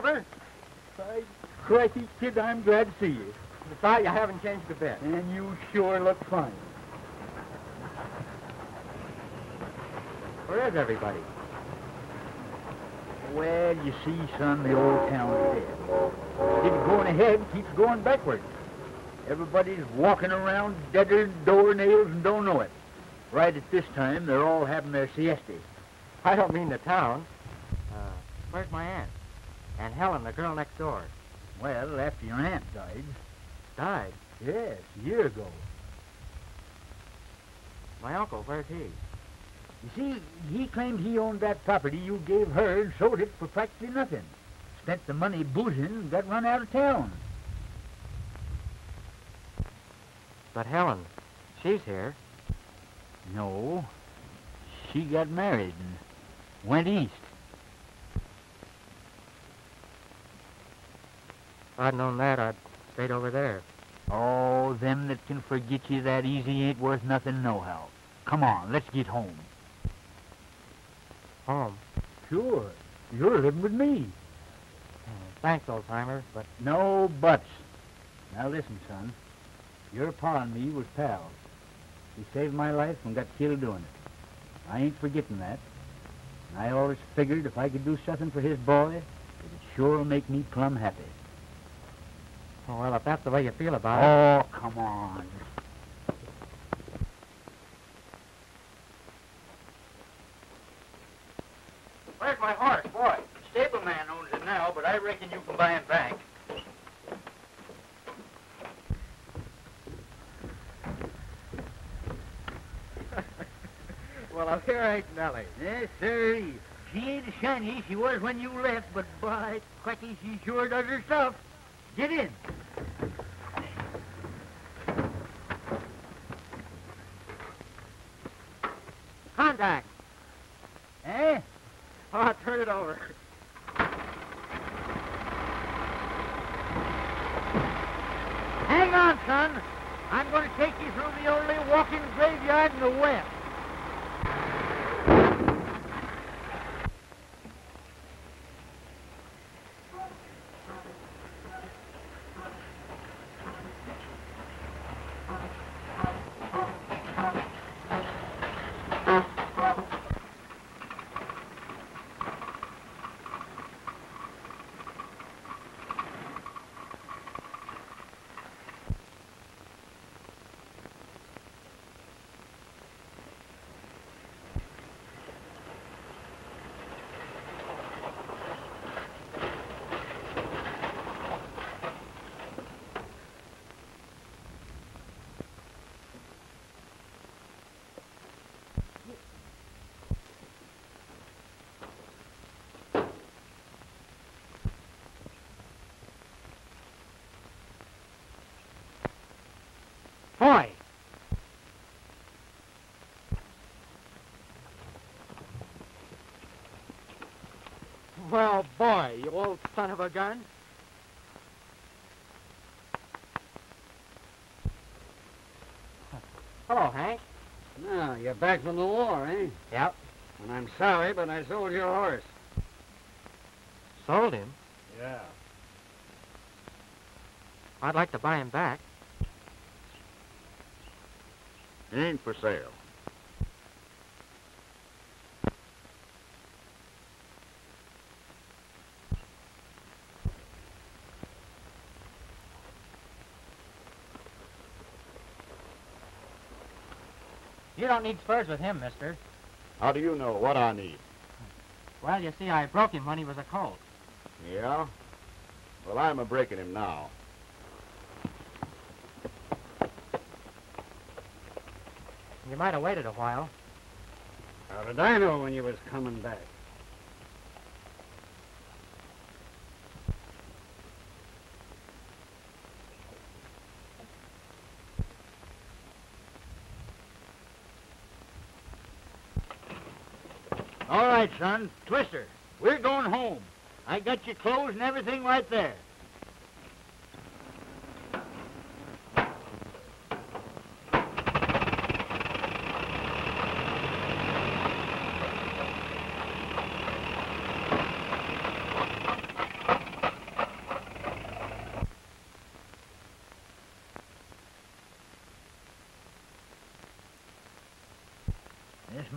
Farmer. By crikey, kid, I'm glad to see you. Besides, you haven't changed a bit. And you sure look fine. Where is everybody? Well, you see, son, the old town's dead. Keeps going ahead, keeps going backwards. Everybody's walking around deader than doornails and don't know it. Right at this time, they're all having their siestas. I don't mean the town. Where's my aunt? And Helen, the girl next door. Well, after your aunt died. Died? Yes, a year ago. My uncle, where's he? You see, he claimed he owned that property you gave her and sold it for practically nothing. Spent the money boozing and got run out of town. But Helen, she's here. No, she got married and went east. If I'd known that, I'd stayed over there. Oh, them that can forget you that easy ain't worth nothing nohow. Come on, let's get home. Home? Sure. You're living with me. Thanks, old-timer, but... No buts. Now listen, son. Your pa and me was pals. He saved my life and got killed doing it. I ain't forgetting that. And I always figured if I could do something for his boy, it'd sure make me plumb happy. Oh, well, if that's the way you feel about it... Oh, come on. Where's my horse, boy? The stableman owns it now, but I reckon you can buy him back. Well, here ain't Nellie. Yes, sir. She ain't as shiny as she was when you left, but by cracky, she sure does her stuff. Get in. Contact. Eh? Oh, turn it over. Hang on, son. I'm going to take you through the only walking graveyard in the West. Boy! Well, boy, you old son of a gun. Hello, Hank. No, you're back from the war, eh? Yep. And I'm sorry, but I sold your horse. Sold him? Yeah. I'd like to buy him back. He ain't for sale. You don't need spurs with him, mister. How do you know what I need? Well, you see, I broke him when he was a colt. Yeah? Well, I'm a-breaking him now. You might have waited a while. How did I know when you was coming back? All right, son. Twister. We're going home. I got your clothes and everything right there.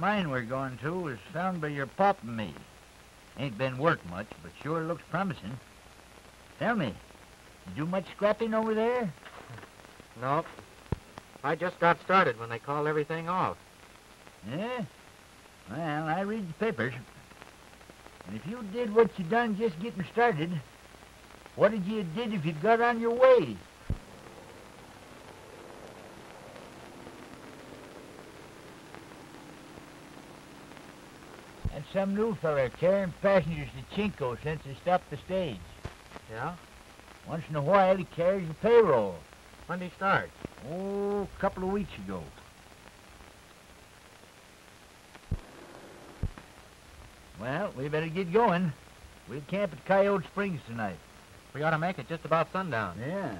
mine we're going to was found by your pop and me. Ain't been worked much, but sure looks promising. Tell me, you do much scrapping over there? Nope. I just got started when they called everything off. Yeah? Well, I read the papers. And if you did what you done just getting started, what did you did if you got on your way? That's some new feller carrying passengers to Chinko since they stopped the stage. Yeah? Once in a while he carries the payroll. When'd he start? Oh, a couple of weeks ago. Well, we better get going. We'll camp at Coyote Springs tonight. We ought to make it just about sundown. Yeah.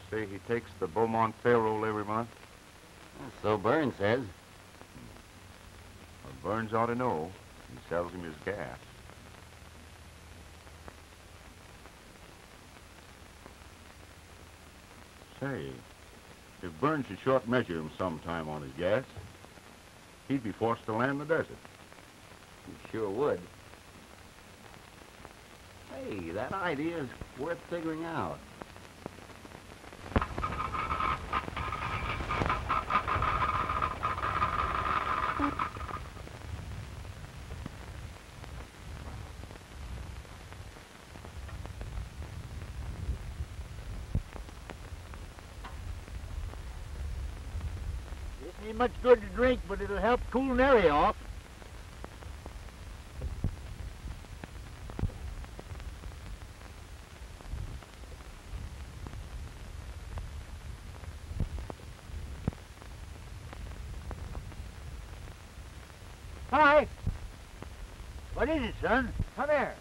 Say he takes the Beaumont payroll every month? So Burns says. Well, Burns ought to know. He sells him his gas. Say, if Burns should short measure him sometime on his gas, he'd be forced to land in the desert. He sure would. Hey, that idea is worth figuring out. This ain't much good to drink, but it'll help cool Nary off. Hi. What is it, son? Come here.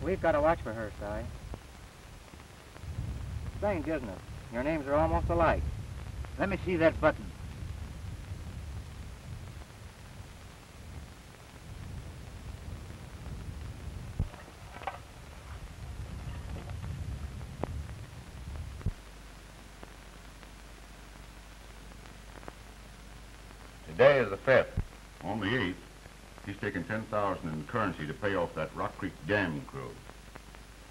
We've got to watch for her, Si. Strange, isn't it? Your names are almost alike. Let me see that button. Today is the 5th. On the 8th, he's taking $10,000 in currency to pay off that Rock Creek Dam crew.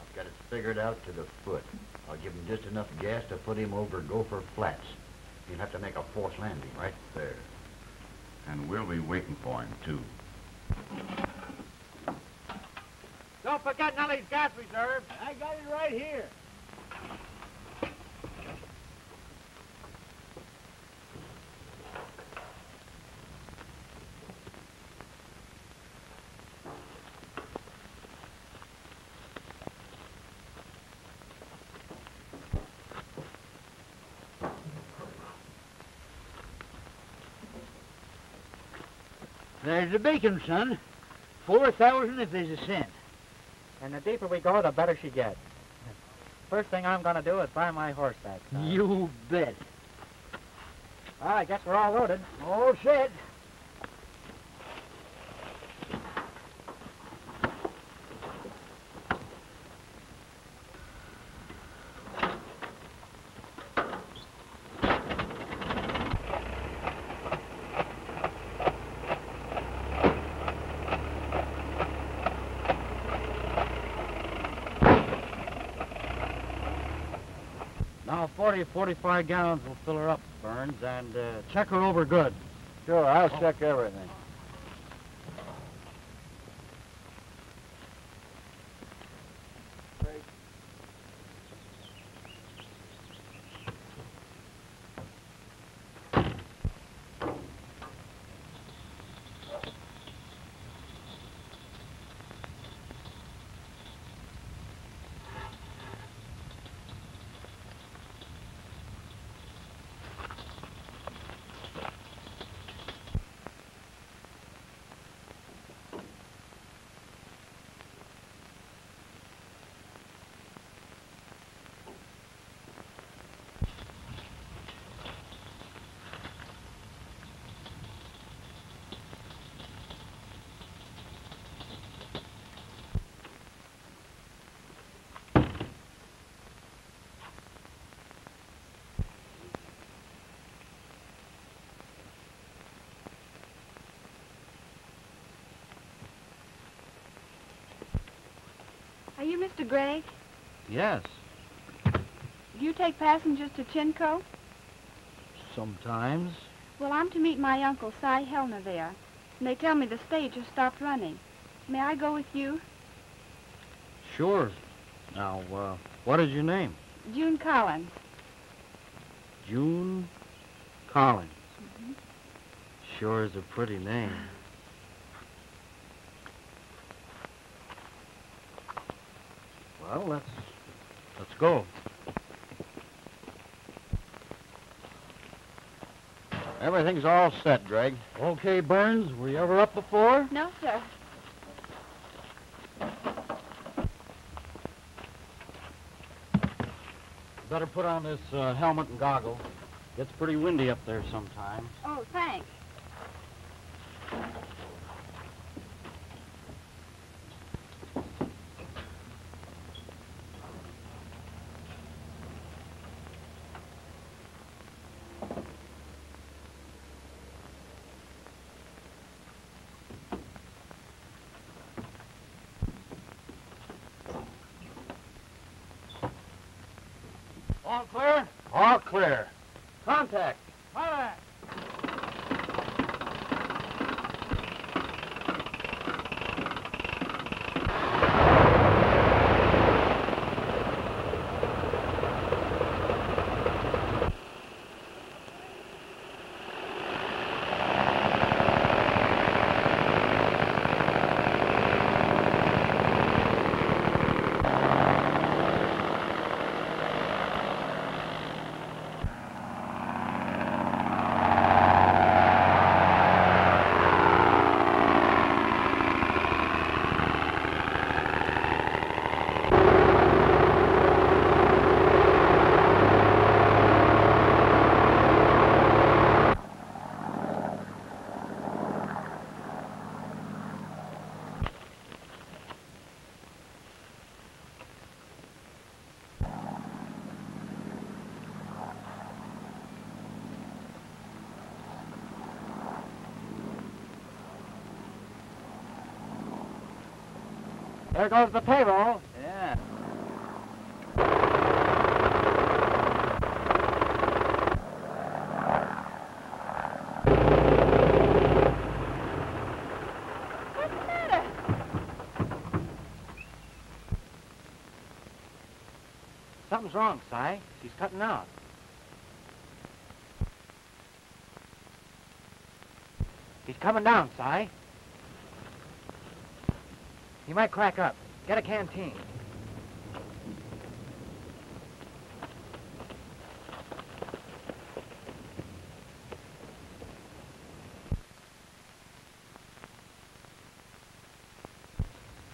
I've got it figured out to the foot. I'll give him just enough gas to put him over Gopher Flats. He'll have to make a forced landing right there. And we'll be waiting for him, too. Don't forget Nellie's gas reserve. I got it right here. There's the bacon, son. 4,000 if there's a cent. And the deeper we go, the better she gets. First thing I'm going to do is buy my horse back, Si. You bet. Well, I guess we're all loaded. Oh, shit. Now 40 or 45 gallons will fill her up, Burns, and check her over good. Sure, I'll check everything. Are you Mr. Gregg? Yes, Do you take passengers to Chinco? sometimes. Well, I'm to meet my uncle, Cy Helner, there. And they tell me the stage has stopped running. May I go with you? Sure. Now, what is your name? June Collins. June Collins. Sure is a pretty name. Well, let's go. Everything's all set, Greg. Okay, Burns, were you ever up before? No, sir. Better put on this helmet and goggles. Gets pretty windy up there sometimes. Oh, thanks. All clear? All clear. Contact. Contact. There goes the payroll. Yeah. What's the matter? Something's wrong, Si. She's cutting out. He's coming down, Si. He might crack up. Get a canteen.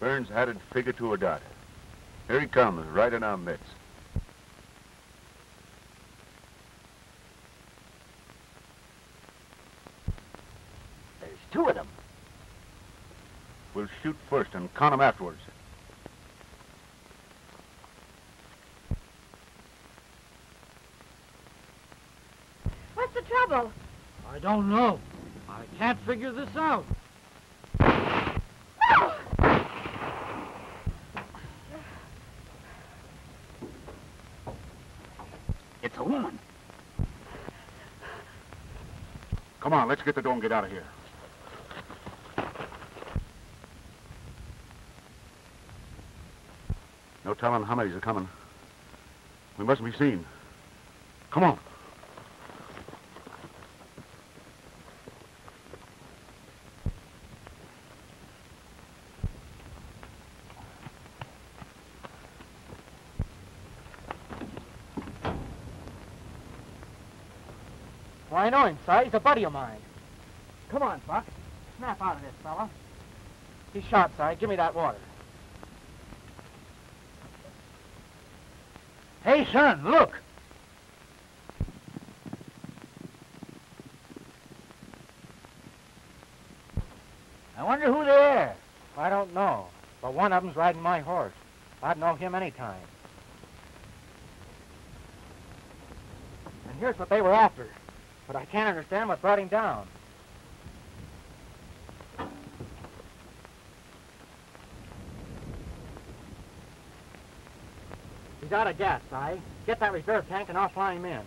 Burns had it figured to a dot. Here he comes, right in our midst. two of them. We'll shoot first and count them afterwards. What's the trouble? I don't know. I can't figure this out. It's a woman. Come on, let's get the door and get out of here. No telling how many's are coming. We mustn't be seen. Come on. Well, I know him, Si. He's a buddy of mine. Come on, Buck. Snap out of this, fella. He's shot, Si. Give me that water. Hey, son, look. I wonder who they are. I don't know, but one of them's riding my horse. I'd know him any time. And here's what they were after, but I can't understand what brought him down. He's out of gas, Si. Get that reserve tank and I'll fly him in.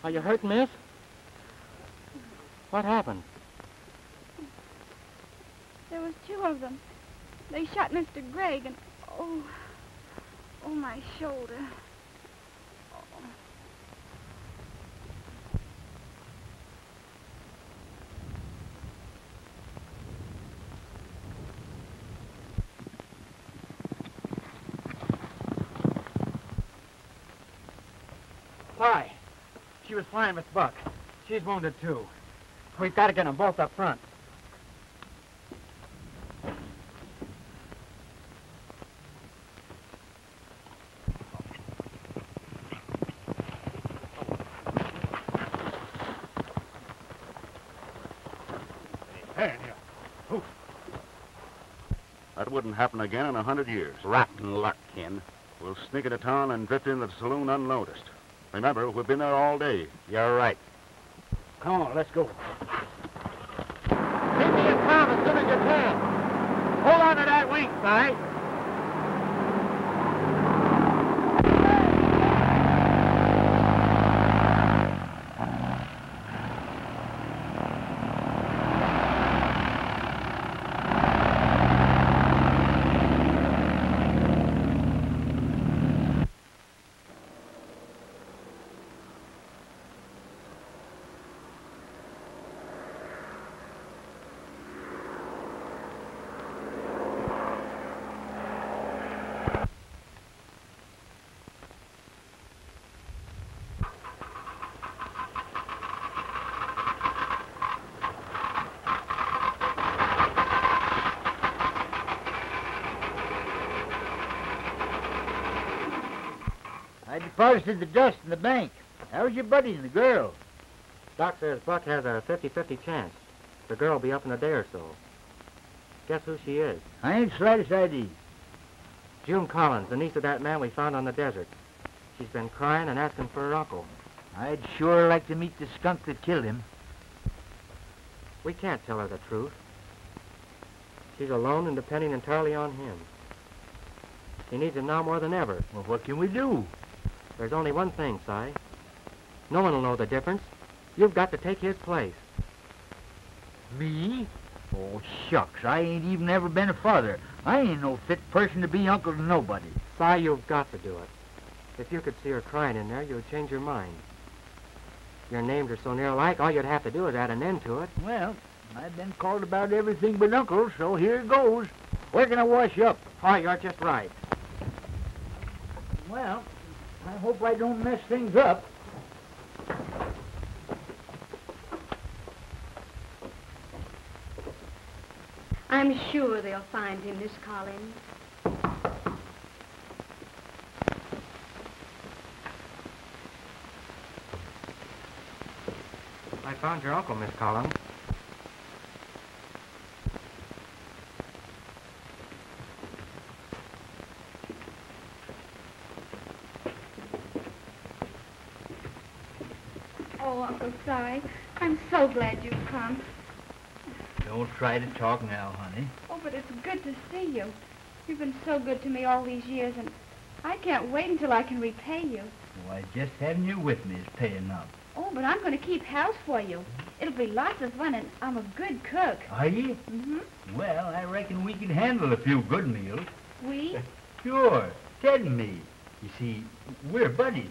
Are you hurt, miss? What happened? There was two of them. They shot Mr. Gregg and, oh, my shoulder. Oh. Why? She was flying with Buck. She's wounded, too. We've got to get them both up front. That wouldn't happen again in 100 years. Rotten luck, Ken. We'll sneak into town and drift into the saloon unnoticed. Remember, we've been there all day. You're right. Come on, let's go. Keep me in town as soon as you can. Hold on to that wing, Si. I deposited the dust in the bank. How's your buddy and the girl? Doc says Buck has a 50-50 chance. The girl will be up in a day or so. Guess who she is? I ain't slightest idea. June Collins, the niece of that man we found on the desert. She's been crying and asking for her uncle. I'd sure like to meet the skunk that killed him. We can't tell her the truth. She's alone and depending entirely on him. She needs him now more than ever. Well, what can we do? There's only one thing, Si. No one will know the difference. You've got to take his place. Me? Oh, shucks. I ain't even ever been a father. I ain't no fit person to be uncle to nobody. Si, you've got to do it. If you could see her crying in there, you'd change your mind. Your names are so near alike, all you'd have to do is add an end to it. Well, I've been called about everything but uncle, so here goes. Where can I wash up? Oh, you're just right. Well, I hope I don't mess things up. I'm sure they'll find him, Miss Collins. I found your uncle, Miss Collins. Oh, Uncle Si, I'm so glad you've come. Don't try to talk now, honey. Oh, but it's good to see you. You've been so good to me all these years, and I can't wait until I can repay you. Why, just having you with me is paying up. Oh, but I'm going to keep house for you. It'll be lots of fun, and I'm a good cook. Are you? Mm-hmm. Well, I reckon we can handle a few good meals. We? Sure, Ted and me. You see, we're buddies.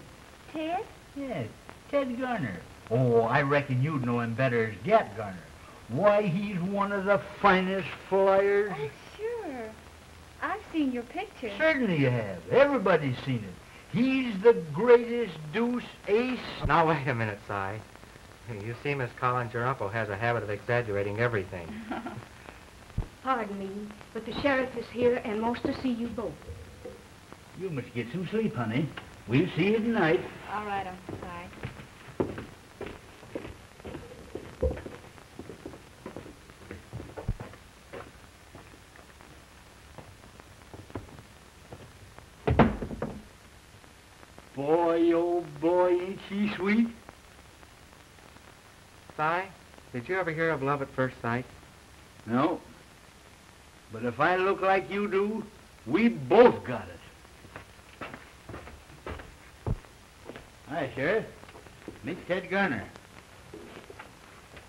Ted? Yes, Ted Garner. Oh, I reckon you'd know him better as Gap Garner. Why, he's one of the finest flyers. Oh, sure. I've seen your picture. Certainly you have. Everybody's seen it. He's the greatest deuce ace. Now, wait a minute, Si. You see, Miss Collins, your uncle has a habit of exaggerating everything. Pardon me, but the sheriff is here and wants to see you both. You must get some sleep, honey. We'll see you tonight. All right, Uncle Si. Boy, oh boy, ain't she sweet? Si, did you ever hear of love at first sight? No. But if I look like you do, we both got it. Hi, Sheriff. Meet Ted Garner.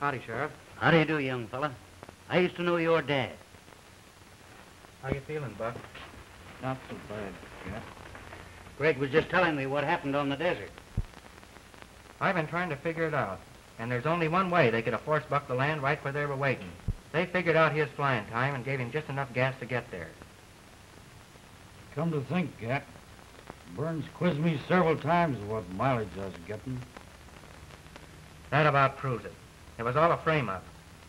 Howdy, Sheriff. How do you do, young fella? I used to know your dad. How you feeling, Buck? Not so bad, Sheriff. Greg was just telling me what happened on the desert. I've been trying to figure it out, and there's only one way they could have forced Buck to land right where they were waiting. They figured out his flying time and gave him just enough gas to get there. Come to think, Gat, Burns quizzed me several times what mileage I was getting. That about proves it. It was all a frame-up.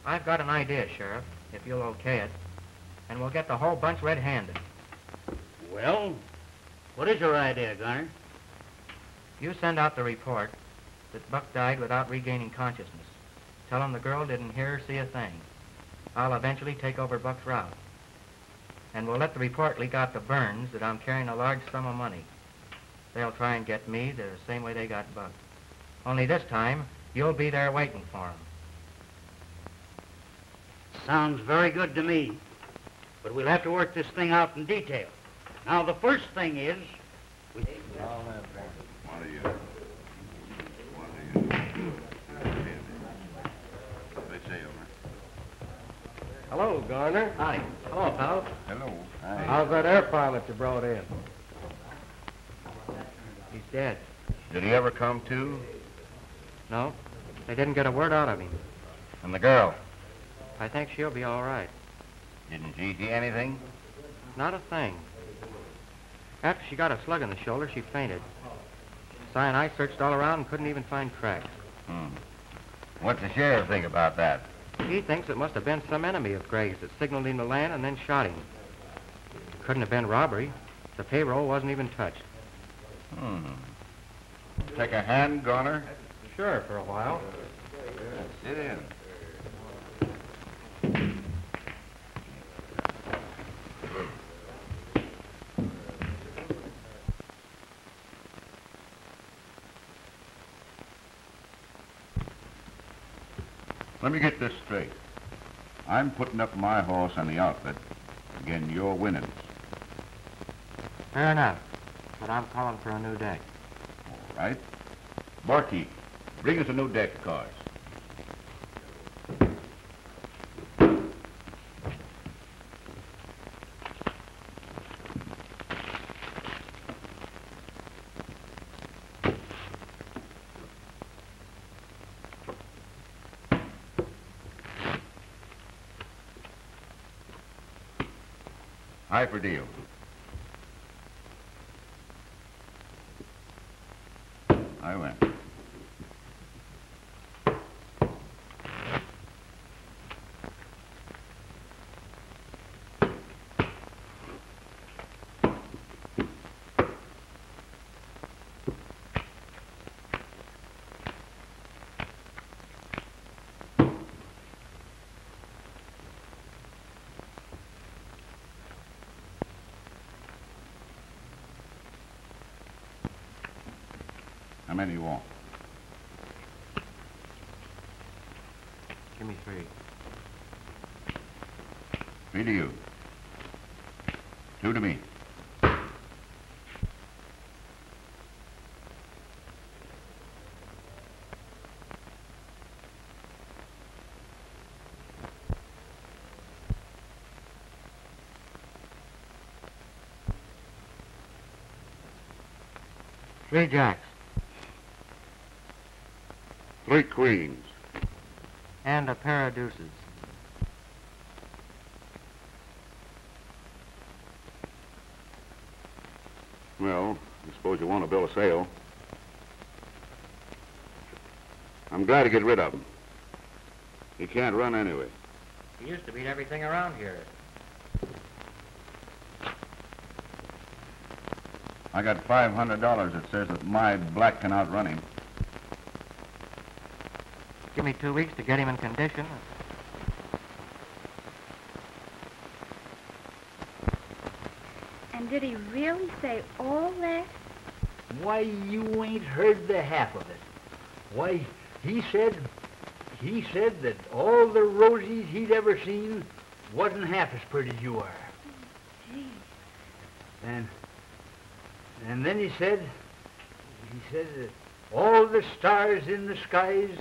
I've got an idea, Sheriff, if you'll okay it, and we'll get the whole bunch red-handed. Well, what is your idea, Garner? You send out the report that Buck died without regaining consciousness. Tell him the girl didn't hear or see a thing. I'll eventually take over Buck's route. And we'll let the report leak out to Burns that I'm carrying a large sum of money. They'll try and get me the same way they got Buck. Only this time, you'll be there waiting for him. Sounds very good to me. But we'll have to work this thing out in detail. Now, the first thing is... What are you? They say over. Hello, Garner. Hi. Hello, pal. Hello. Hi. How's that air pilot you brought in? He's dead. Did he ever come to? No, they didn't get a word out of him. And the girl? I think she'll be all right. Didn't she see anything? Not a thing. After she got a slug in the shoulder, she fainted. Si and I searched all around and couldn't even find tracks. What's the sheriff think about that? He thinks it must have been some enemy of Gray's that signaled him to land and then shot him. It couldn't have been robbery. The payroll wasn't even touched. Take a hand, Garner? Sure, for a while. Sit in. Let me get this straight. I'm putting up my horse on the outfit. Again, you're winnings. Fair enough. But I'm calling for a new deck. All right. Barkeep, bring us a new deck of cards. Eye for deal. I win. How many you want? Give me 3. 3 to you. 2 to me. Three jacks. 3 queens. And a pair of deuces. Well, I suppose you want to bill a sale. I'm glad to get rid of him. He can't run anyway. He used to beat everything around here. I got $500 that says that my black can outrun him. Give me 2 weeks to get him in condition. And did he really say all that? Why, you ain't heard the half of it. Why, he said that all the rosies he'd ever seen wasn't half as pretty as you are. Gee. And then he said that all the stars in the skies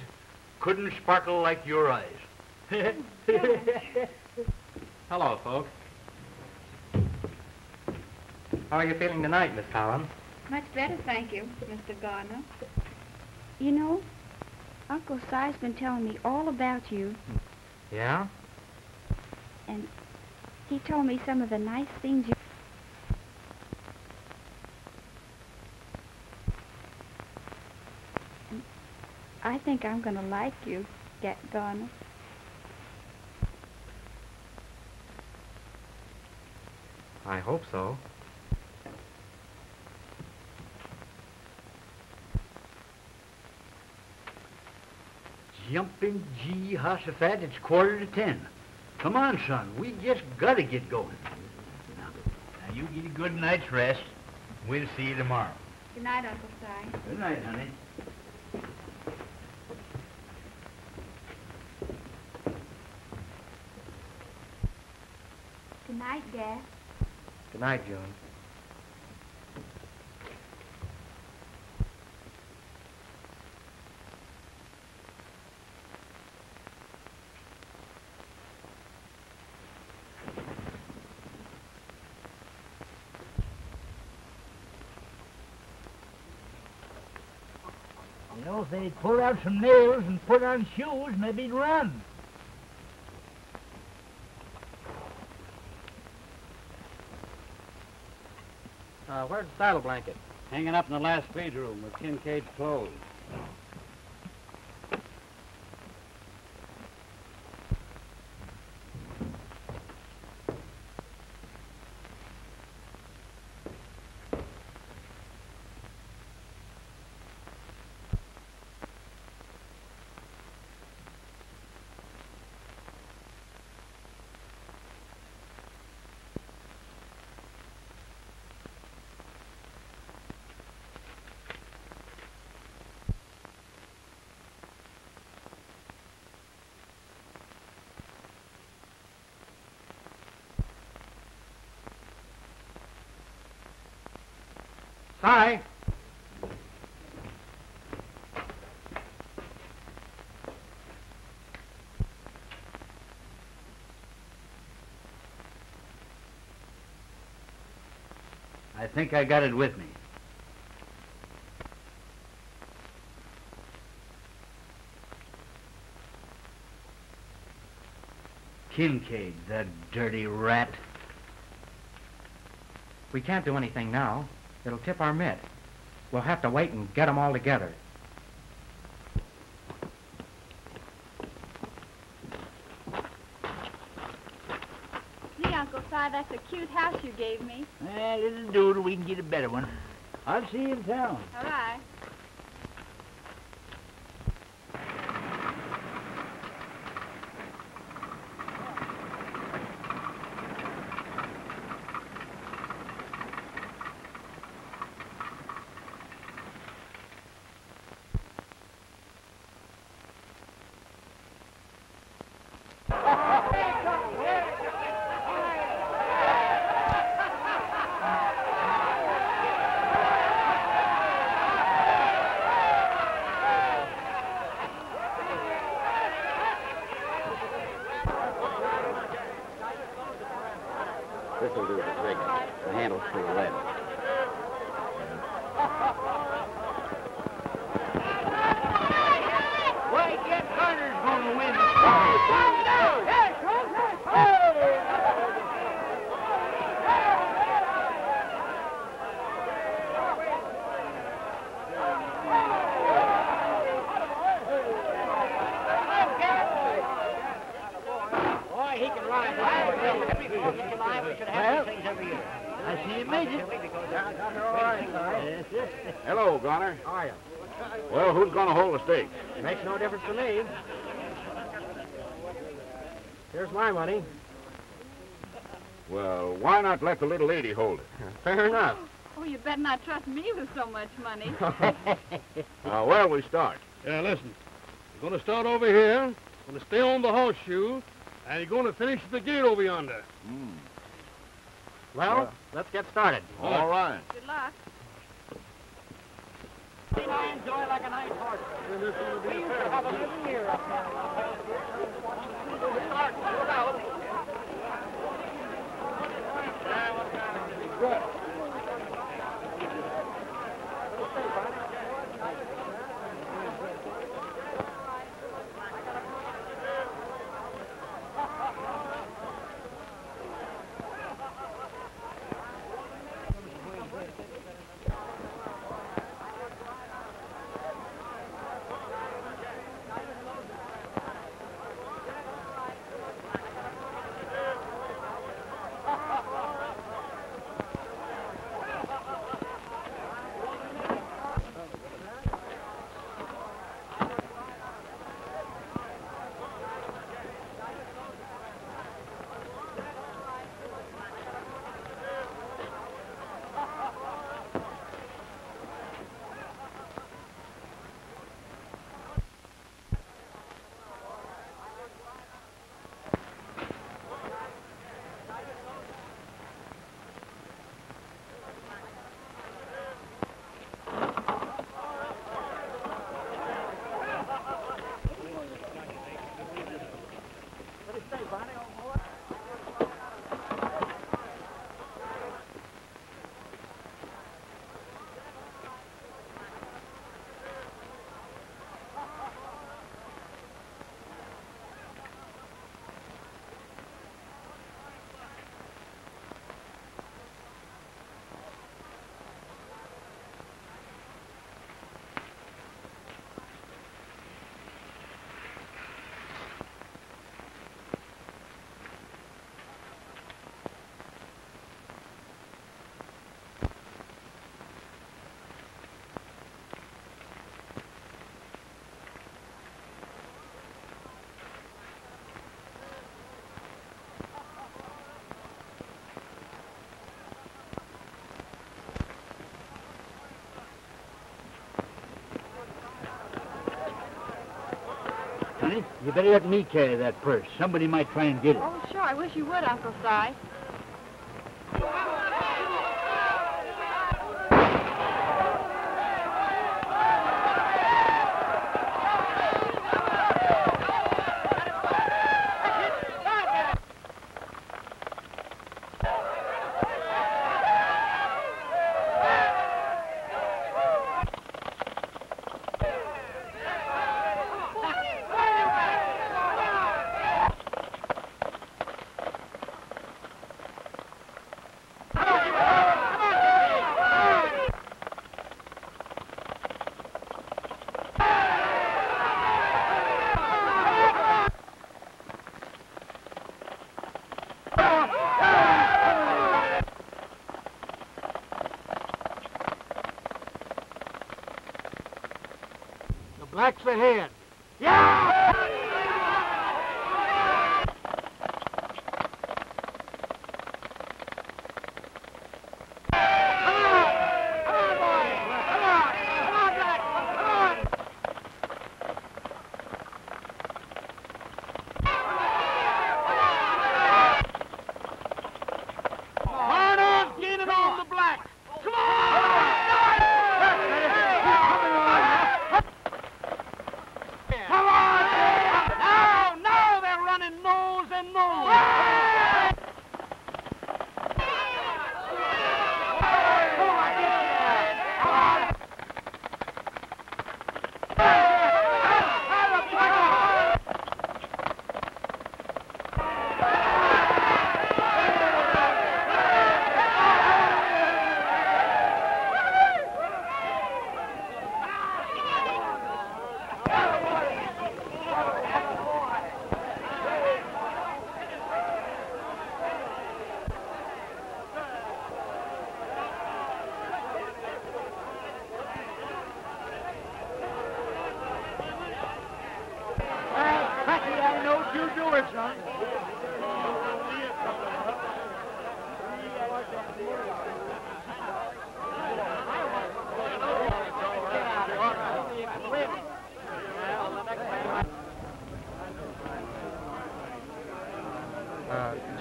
couldn't sparkle like your eyes. Hello, folks. How are you feeling tonight, Miss Collins? Much better, thank you, Mr. Gardner. You know, Uncle Si's been telling me all about you, Yeah? and he told me some of the nice things you... And I think I'm going to like you, Gardner. I hope so. Jumping Jehoshaphat, it's 9:45. Come on, son, we just gotta get going. Now you get a good night's rest. We'll see you tomorrow. Good night, Uncle Si. Good night, honey. Good night, Dad. Good night, June. You know, if they'd pull out some nails and put on shoes, maybe he'd run. Where's the saddle blanket? Hanging up in the last feed room with Kincaid's clothes. Si! I think I got it with me. Kincade, that dirty rat. We can't do anything now. It'll tip our mitt. We'll have to wait and get 'em all together. Gee, Uncle Si, that's a cute house you gave me. It'll do till we can get a better one. I'll see you in town. All right. This'll do the trick. The handle's pretty lead. Why, Jeff Carter's going to win. Boy, he can ride. Every 4th of July, we should have these things every year. I see you made it. Hello, Gunner. How are you? Well, who's going to hold the stakes? Makes no difference to me. Here's my money. Well, why not let the little lady hold it? Fair enough. Oh, you better not trust me with so much money. Well, we start. Yeah, listen. You're going to start over here, going to stay on the horseshoe, and you're going to finish at the gate over yonder. Well, let's get started. All right. Good luck. I enjoy like a nice horse. We used to have them every year up there. Start. Look out. Good. Honey, you better let me carry that purse. Somebody might try and get it. Oh, sure. I wish you would, Uncle Si. Black's ahead. Yeah!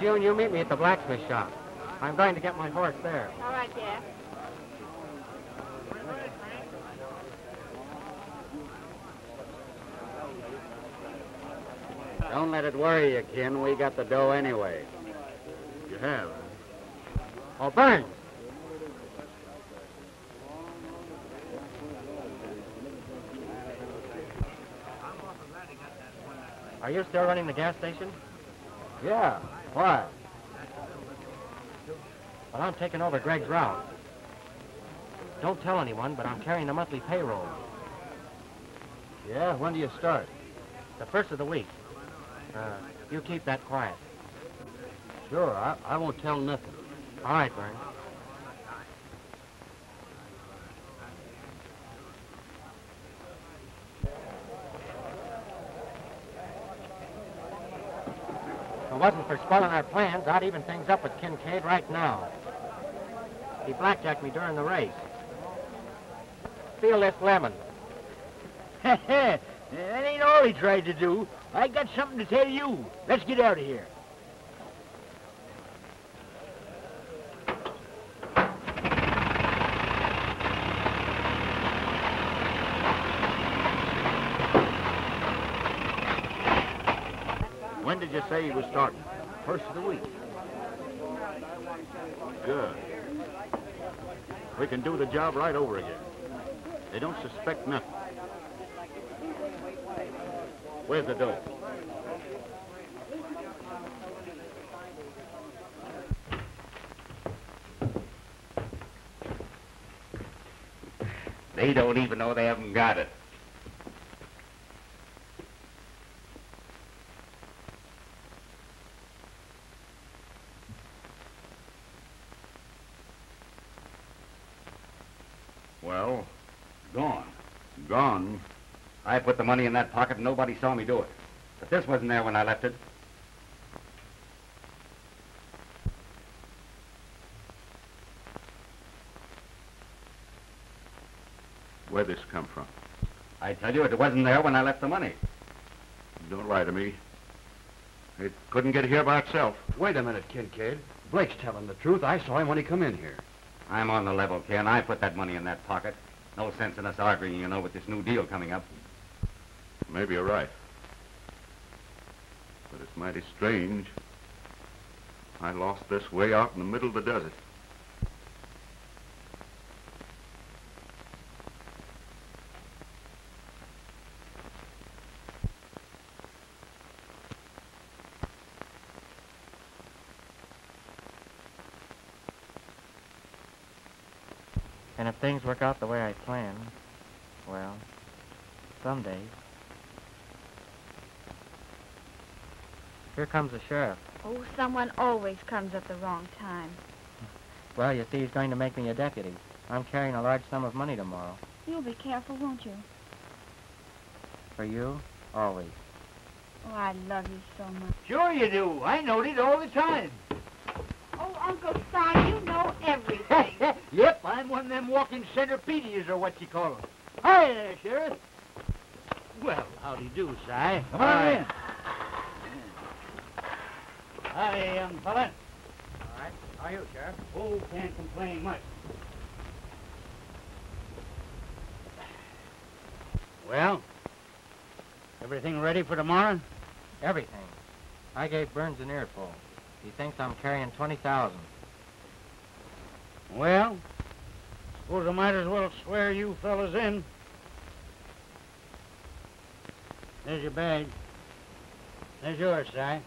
June, you meet me at the blacksmith shop. I'm going to get my horse there. All right, Jack. Don't let it worry you, Ken. We got the dough anyway. You have. Oh, Burns! Are you still running the gas station? Yeah. Why? Well, I'm taking over Greg's route. Don't tell anyone, but I'm carrying the monthly payroll. Yeah? When do you start? The first of the week. You keep that quiet. Sure, I won't tell nothing. All right, Burns. If it wasn't for spoiling our plans, I'd even things up with Kincade right now. He blackjacked me during the race. Feel this lemon. That ain't all he tried to do. I got something to tell you. Let's get out of here. When did you say he was starting? First of the week. Good. We can do the job right over again. They don't suspect nothing. Where's the dough? They don't even know they haven't got it. Well, Gone. gone. I put the money in that pocket and nobody saw me do it. But this wasn't there when I left it. Where'd this come from? I tell you, it wasn't there when I left the money. Don't lie to me. It couldn't get here by itself. Wait a minute, Kincade. Blake's telling the truth. I saw him when he come in here. I'm on the level, Ken. I put that money in that pocket. No sense in us arguing, you know, with this new deal coming up. Maybe you're right. But it's mighty strange. I lost this way out in the middle of the desert. And if things work out the way I plan, well, someday. Here comes the sheriff. Oh, someone always comes at the wrong time. Well, you see, he's going to make me a deputy. I'm carrying a large sum of money tomorrow. You'll be careful, won't you? For you, always. Oh, I love you so much. Sure you do. I knowed it all the time. Oh, Uncle Si, you know everything. Yep, I'm one of them walking centipedias, or what you call them. Hi there, Sheriff. Well, howdy do, Si. Come on in. Hi, young fella. All right. How are you, Sheriff? Oh, can't complain much. Well, everything ready for tomorrow? Everything. I gave Burns an earful. He thinks I'm carrying 20,000. Well, suppose I might as well swear you fellas in. There's your badge. There's yours, Si.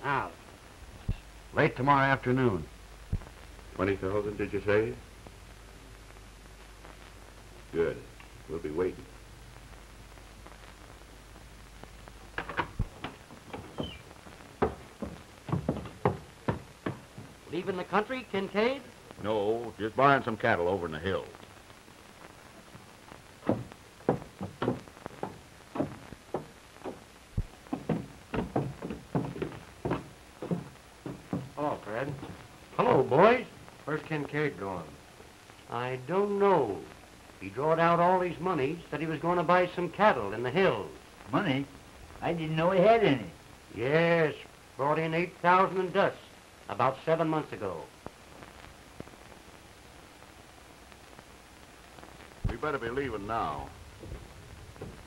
Now, Late tomorrow afternoon. 20,000, did you say? Good. We'll be waiting. Leaving the country, Kincade? No, just buying some cattle over in the hills. Hello, Fred. hello, boys. Where's Kincade going? I don't know. He drawed out all his money, said he was going to buy some cattle in the hills. Money? I didn't know he had any. Yes, brought in 8,000 in dust about 7 months ago. We better be leaving now.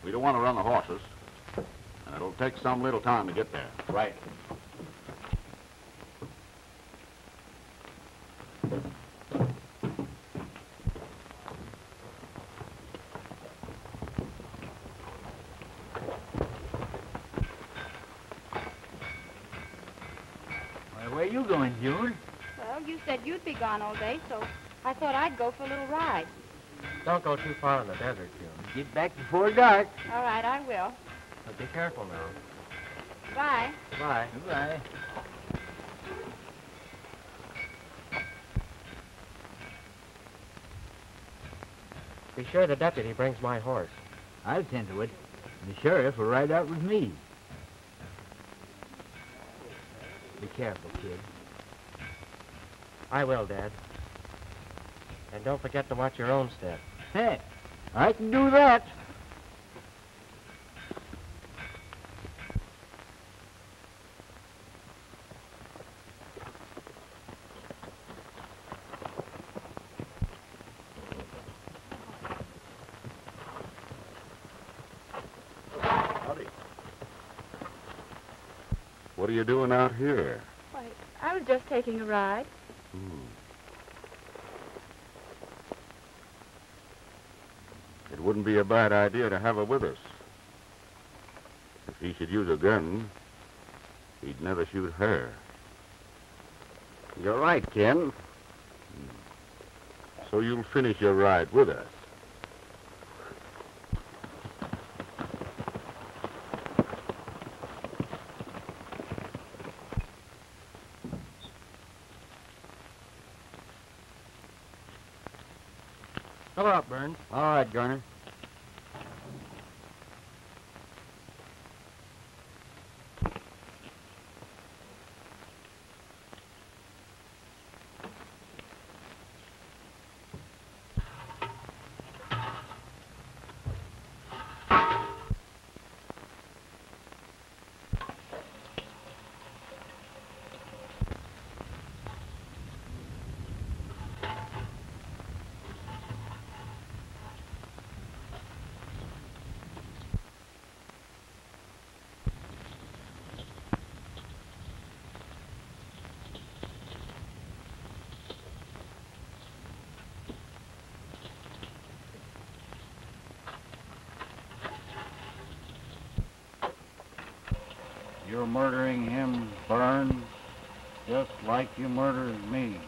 We don't want to run the horses, and it'll take some little time to get there. Right. Where you going, June? Well, you said you'd be gone all day, so I thought I'd go for a little ride. Don't go too far in the desert, June. Get back before dark. All right, I will. But be careful now. Bye. Goodbye. Goodbye. Be sure the deputy brings my horse. I'll tend to it. The sheriff will ride out with me. Be careful, kid. I will, Dad. And don't forget to watch your own step. Hey, I can do that. Howdy. What are you doing out here? Why, I was just taking a ride. It wouldn't be a bad idea to have her with us. If he should use a gun, he'd never shoot her. You're right, Ken. So you'll finish your ride with us. Fill her up, Burns. All right, Garner. You're murdering him, Burns, just like you murdered me.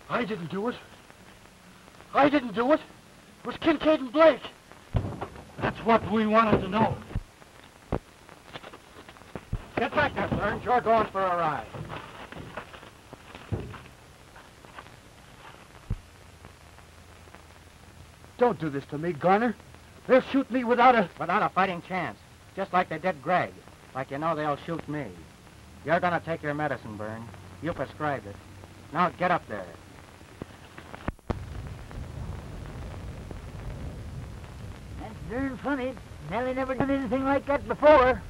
I didn't do it. I didn't do it. It was Kincade and Blake. That's what we wanted to know. Get back there, Burns. You're going for a ride. Don't do this to me, Garner. They'll shoot me without a fighting chance. Just like they did Greg. Like you know they'll shoot me. You're gonna take your medicine, Burns. You prescribed it. Now get up there. That's darn funny. Nellie never done anything like that before.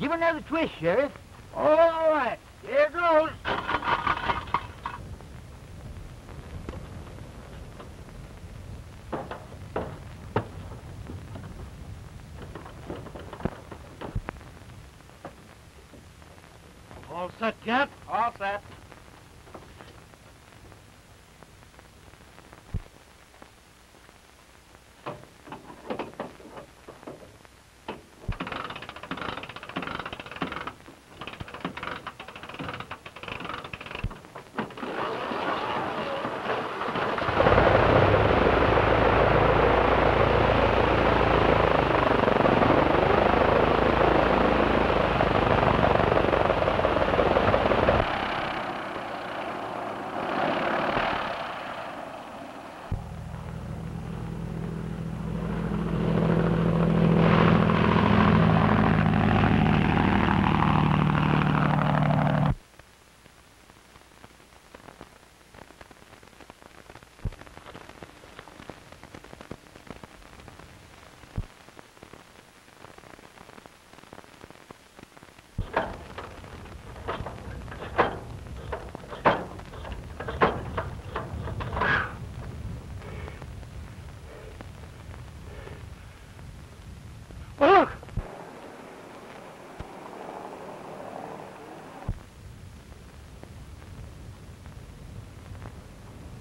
Give her another twist, Sheriff. All right. Here goes. All set, Cat? All set.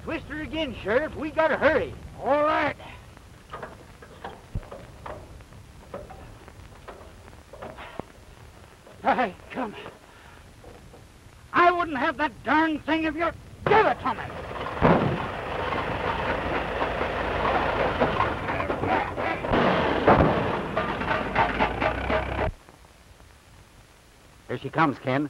Twist her again, Sheriff. We gotta hurry. All right. Hey, come. I wouldn't have that darn thing if you give it to me. Here she comes, Ken.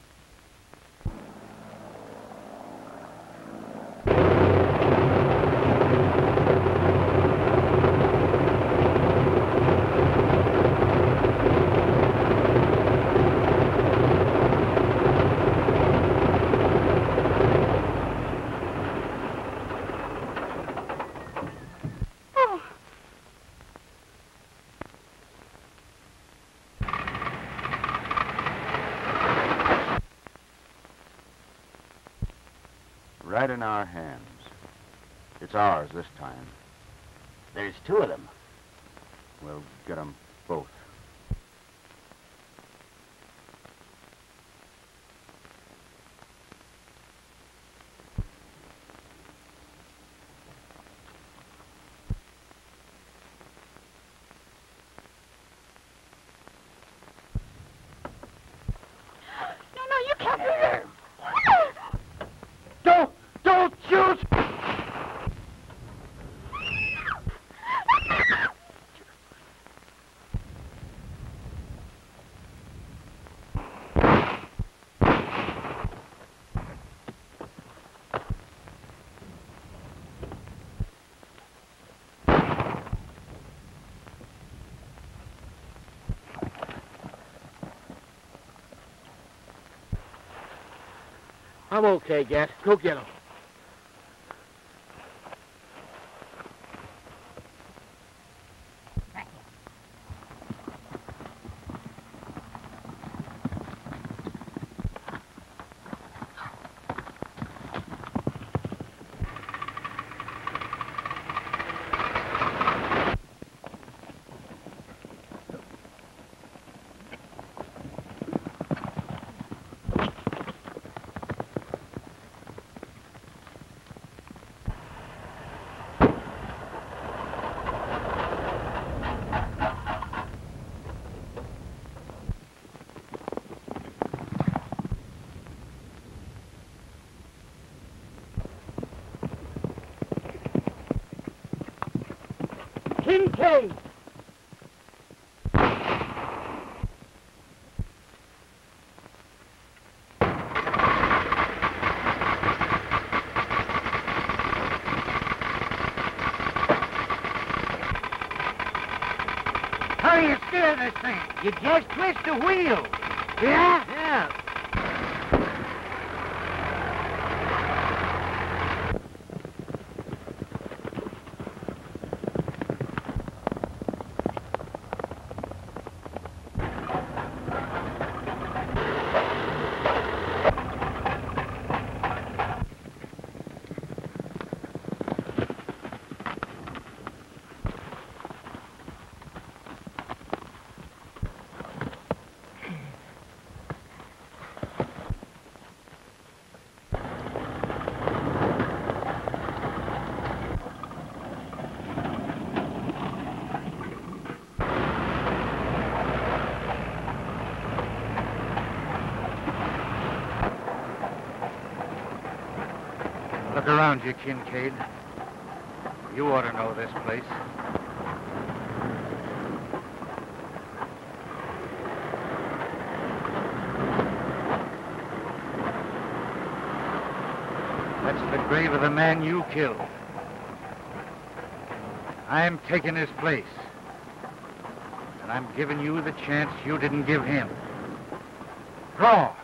Right in our hands. It's ours this time. There's two of them. We'll get them both. No, you can't do that. Don't shoot! I'm okay, Gat. Go get him. Kincade! How do you steer this thing? You just twist the wheel. Yeah? Yeah. Look around you, Kincade. You ought to know this place. That's the grave of the man you killed. I'm taking his place. And I'm giving you the chance you didn't give him. Draw!